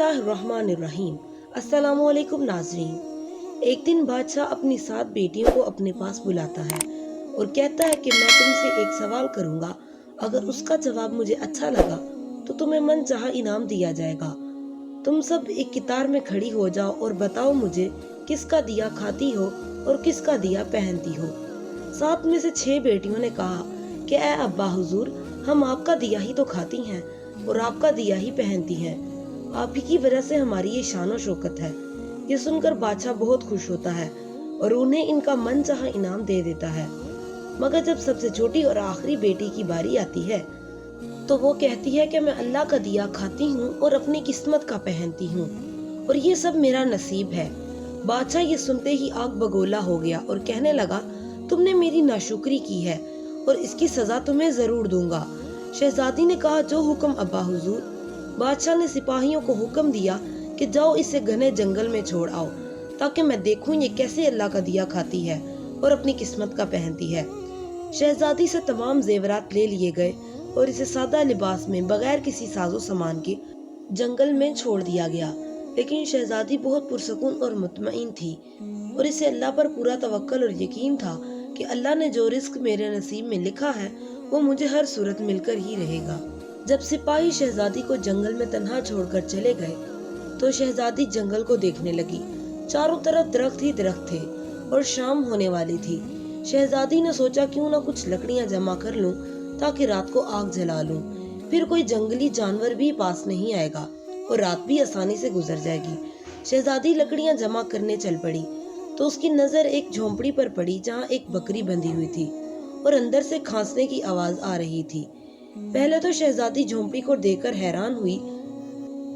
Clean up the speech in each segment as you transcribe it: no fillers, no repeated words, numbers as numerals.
बिस्मिल्लाहिर्रहमानिर्रहीम। अस्सलामुअलैकुम नाज़रीन। एक दिन बादशाह अपनी 7 बेटियों को अपने पास बुलाता है और कहता है कि मैं तुमसे एक सवाल करूंगा, अगर उसका जवाब मुझे अच्छा लगा तो तुम्हें मन चाहा इनाम दिया जाएगा। तुम सब एक कतार में खड़ी हो जाओ और बताओ मुझे किसका दिया खाती हो और किसका दिया पहनती हो। 7 में से 6 बेटियों ने कहा कि ऐ अब्बा हुजूर, हम आपका दिया ही तो खाती हैं और आपका दिया ही पहनती हैं। आप ही की वजह से हमारी ये शान और शौकत है। ये सुनकर बादशाह बहुत खुश होता है और उन्हें इनका मन चाहा इनाम दे देता है। मगर जब सबसे छोटी और आखिरी बेटी की बारी आती है तो वो कहती है कि मैं अल्लाह का दिया खाती हूँ और अपनी किस्मत का पहनती हूँ और ये सब मेरा नसीब है। बादशाह ये सुनते ही आग बगोला हो गया और कहने लगा, तुमने मेरी नाशुक्री की है और इसकी सजा तुम्हें जरूर दूंगा। शहजादी ने कहा, जो हुक्म अब्बा हुजूर। बादशाह ने सिपाहियों को हुक्म दिया कि जाओ इसे घने जंगल में छोड़ आओ ताकि मैं देखूं ये कैसे अल्लाह का दिया खाती है और अपनी किस्मत का पहनती है। शहजादी से तमाम जेवरात ले लिए गए और इसे सादा लिबास में बगैर किसी साजो सामान के जंगल में छोड़ दिया गया। लेकिन शहजादी बहुत पुरसकून और मुतमईन थी और इसे अल्लाह पर पूरा तवक्कल और यकीन था कि अल्लाह ने जो रिस्क मेरे नसीब में लिखा है वो मुझे हर सूरत मिलकर ही रहेगा। जब सिपाही शहजादी को जंगल में तन्हा छोड़कर चले गए तो शहजादी जंगल को देखने लगी। चारों तरफ दरख्त ही दरख्त थे और शाम होने वाली थी। शहजादी ने सोचा, क्यों ना कुछ लकड़ियां जमा कर लूं ताकि रात को आग जला लूं, फिर कोई जंगली जानवर भी पास नहीं आएगा और रात भी आसानी से गुजर जाएगी। शहजादी लकड़ियां जमा करने चल पड़ी तो उसकी नजर एक झोंपड़ी पर पड़ी जहाँ एक बकरी बंधी हुई थी और अंदर से खांसने की आवाज आ रही थी। पहले तो शहजादी झोंपड़ी को देखकर हैरान हुई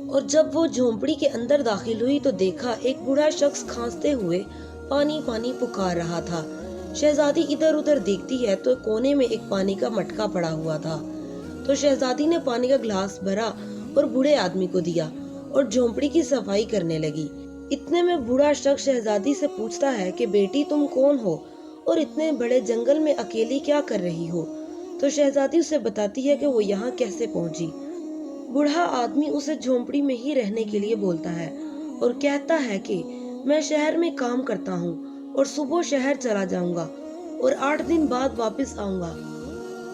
और जब वो झोंपड़ी के अंदर दाखिल हुई तो देखा एक बूढ़ा शख्स खांसते हुए पानी पानी पुकार रहा था। शहजादी इधर उधर देखती है तो कोने में एक पानी का मटका पड़ा हुआ था। तो शहजादी ने पानी का गिलास भरा और बूढ़े आदमी को दिया और झोंपड़ी की सफाई करने लगी। इतने में बूढ़ा शख्स शहजादी से पूछता है कि बेटी, तुम कौन हो और इतने बड़े जंगल में अकेली क्या कर रही हो। तो शहजादी उसे बताती है कि वो यहाँ कैसे पहुंची। बूढ़ा आदमी उसे झोंपड़ी में ही रहने के लिए बोलता है और कहता है कि मैं शहर में काम करता हूँ और सुबह शहर चला जाऊंगा और 8 दिन बाद वापस आऊंगा।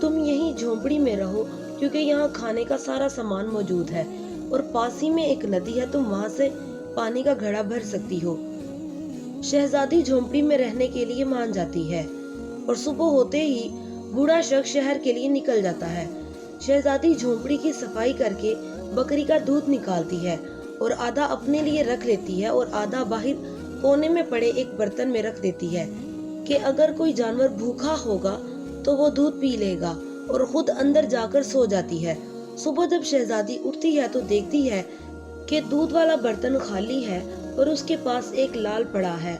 तुम यहीं झोंपड़ी में रहो क्योंकि यहाँ खाने का सारा सामान मौजूद है और पास ही में एक नदी है, तुम वहाँ से पानी का घड़ा भर सकती हो। शहजादी झोंपड़ी में रहने के लिए मान जाती है और सुबह होते ही बूढ़ा शख्स शहर के लिए निकल जाता है। शहजादी झोंपड़ी की सफाई करके बकरी का दूध निकालती है और आधा अपने लिए रख लेती है और आधा बाहर कोने में पड़े एक बर्तन में रख देती है कि अगर कोई जानवर भूखा होगा तो वो दूध पी लेगा, और खुद अंदर जाकर सो जाती है। सुबह जब शहजादी उठती है तो देखती है कि दूध वाला बर्तन खाली है और उसके पास एक लाल पड़ा है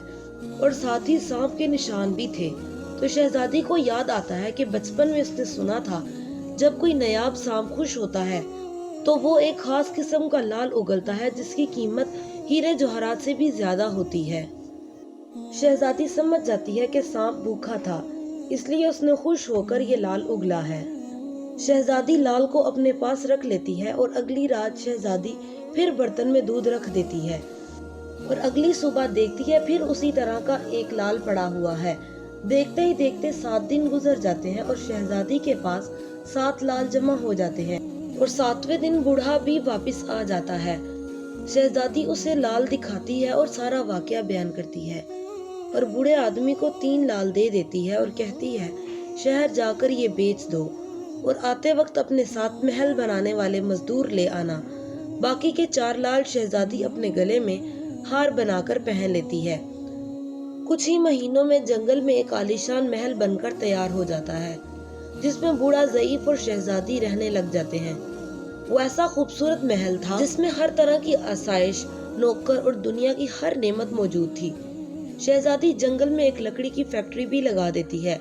और साथ ही सांप के निशान भी थे। तो शहजादी को याद आता है कि बचपन में उसने सुना था जब कोई नायाब सांप खुश होता है तो वो एक खास किस्म का लाल उगलता है जिसकी कीमत हीरे जवाहरात से भी ज्यादा होती है। शहजादी समझ जाती है कि सांप भूखा था, इसलिए उसने खुश होकर ये लाल उगला है। शहजादी लाल को अपने पास रख लेती है और अगली रात शहजादी फिर बर्तन में दूध रख देती है और अगली सुबह देखती है फिर उसी तरह का एक लाल पड़ा हुआ है। देखते ही देखते 7 दिन गुजर जाते हैं और शहजादी के पास 7 लाल जमा हो जाते हैं और 7वें दिन बूढ़ा भी वापस आ जाता है। शहजादी उसे लाल दिखाती है और सारा वाकया बयान करती है और बूढ़े आदमी को 3 लाल दे देती है और कहती है, शहर जाकर ये बेच दो और आते वक्त अपने साथ महल बनाने वाले मजदूर ले आना। बाकी के 4 लाल शहजादी अपने गले में हार बनाकर पहन लेती है। कुछ ही महीनों में जंगल में एक आलीशान महल बनकर तैयार हो जाता है जिसमें बूढ़ा ज़ईफ और शहजादी रहने लग जाते हैं। वो ऐसा खूबसूरत महल था जिसमें हर तरह की आसाइश, नौकर और दुनिया की हर नेमत मौजूद थी। शहजादी जंगल में एक लकड़ी की फैक्ट्री भी लगा देती है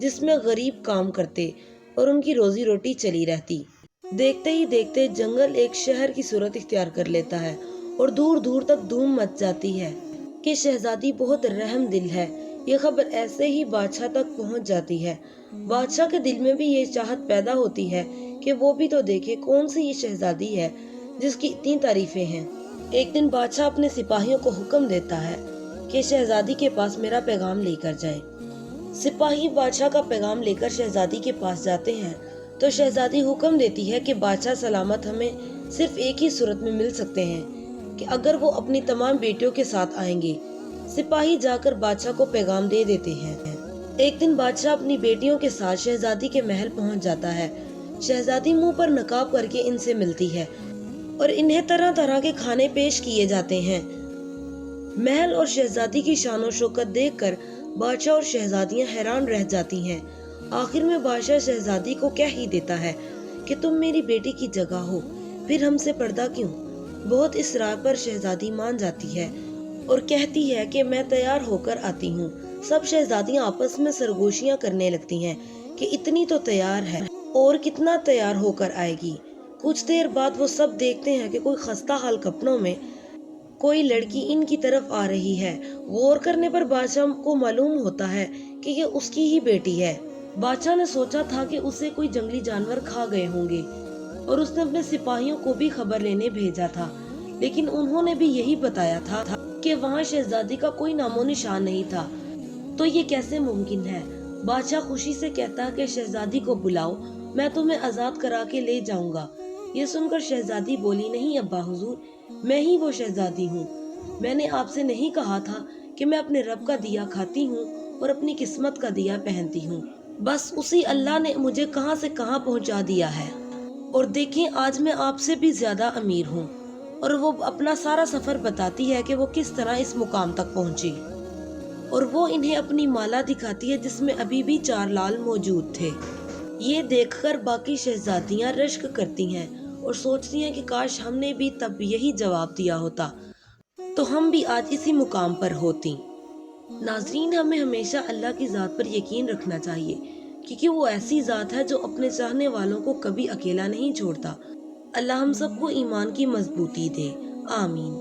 जिसमें गरीब काम करते और उनकी रोजी रोटी चली रहती। देखते ही देखते जंगल एक शहर की सूरत इख्तियार कर लेता है और दूर दूर तक धूम मच जाती है कि शहजादी बहुत रहम दिल है। ये खबर ऐसे ही बादशाह तक पहुंच जाती है। बादशाह के दिल में भी ये चाहत पैदा होती है कि वो भी तो देखे कौन सी ये शहजादी है जिसकी इतनी तारीफें हैं। ایک دن بادشاہ اپنے سپاہیوں کو حکم دیتا ہے کہ شہزادی کے پاس میرا پیغام لے کر جائیں۔ سپاہی بادشاہ کا پیغام لے کر شہزادی کے پاس جاتے ہیں تو شہزادی حکم دیتی ہے کہ بادشاہ سلامت ہمیں صرف ایک ہی صورت میں مل سکتے ہیں کہ اگر وہ اپنی تمام بیٹیوں کے ساتھ آئیں گے۔ سپاہی جا کر بادشاہ کو پیغام دے دیتے ہیں۔ ایک دن بادشاہ اپنی بیٹیوں کے ساتھ شہزادی کے محل پہنچ جاتا ہے۔ شہزادی منہ پر نقاب کر کے ان سے ملتی ہے اور انہیں طرح طرح کے کھانے پیش کیے جاتے ہیں۔ محل اور شہزادی کی شان و شوکت دیکھ کر بادشاہ اور شہزادیاں حیران رہ جاتی ہیں۔ آخر میں بادشاہ شہزادی کو کہہ ہی دیتا ہے کہ تم میری بیٹی کی جگہ ہو، پھر ہم سے پردہ کیوں؟ بہت اصرار پر شہزادی مان جاتی ہے اور کہتی ہے کہ میں تیار ہو کر آتی ہوں۔ سب شہزادیاں آپس میں سرگوشیاں کرنے لگتی ہیں کہ اتنی تو تیار ہے اور کتنا تیار ہو کر آئے گی۔ کچھ دیر بعد وہ سب دیکھتے ہیں کہ کوئی خستہ حال کپڑوں میں کوئی لڑکی ان کی طرف آ رہی ہے۔ غور کرنے پر بادشاہ کو معلوم ہوتا ہے کہ یہ اس کی ہی بیٹی ہے۔ بادشاہ نے سوچا تھا کہ اسے کوئی جنگلی جانور کھا گئے ہوں گے اور اس نے اپنے سپاہیوں کو بھی خبر لینے بھیجا تھا، لیکن انہوں نے بھی یہی بتایا تھا کہ وہاں شہزادی کا کوئی نام و نشان نہیں تھا۔ تو یہ کیسے ممکن ہے؟ بادشاہ خوشی سے کہتا ہے کہ شہزادی کو بلاؤ، میں تمہیں آزاد کرا کے لے جاؤں گا۔ یہ سن کر شہزادی بولی، نہیں ابا حضور، میں ہی وہ شہزادی ہوں۔ میں نے آپ سے نہیں کہا تھا کہ میں اپنے رب کا دیا کھاتی ہوں اور اپنی قسمت کا دیا پہنتی ہوں؟ بس اسی اللہ نے مجھے کہاں سے کہاں پہنچا دیا ہے، اور دیکھیں آج میں آپ سے بھی زیادہ امیر ہوں۔ اور وہ اپنا سارا سفر بتاتی ہے کہ وہ کس طرح اس مقام تک پہنچی، اور وہ انہیں اپنی مالا دکھاتی ہے جس میں ابھی بھی 4 لال موجود تھے۔ یہ دیکھ کر باقی شہزادیاں رشک کرتی ہیں اور سوچتی ہیں کہ کاش ہم نے بھی تب یہی جواب دیا ہوتا تو ہم بھی آج اسی مقام پر ہوتی۔ ناظرین، ہمیں ہمیشہ اللہ کی ذات پر یقین رکھنا چاہیے، کیونکہ وہ ایسی ذات ہے جو اپنے چاہنے والوں کو کبھی اکیلا نہیں چھوڑتا۔ اللہ ہم سب کو ایمان کی مضبوطی دے، آمین۔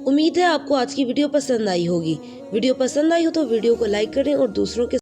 امید ہے آپ کو آج کی ویڈیو پسند آئی ہوگی۔ ویڈیو پسند آئی ہو تو ویڈیو کو لائک کریں اور دوسروں کے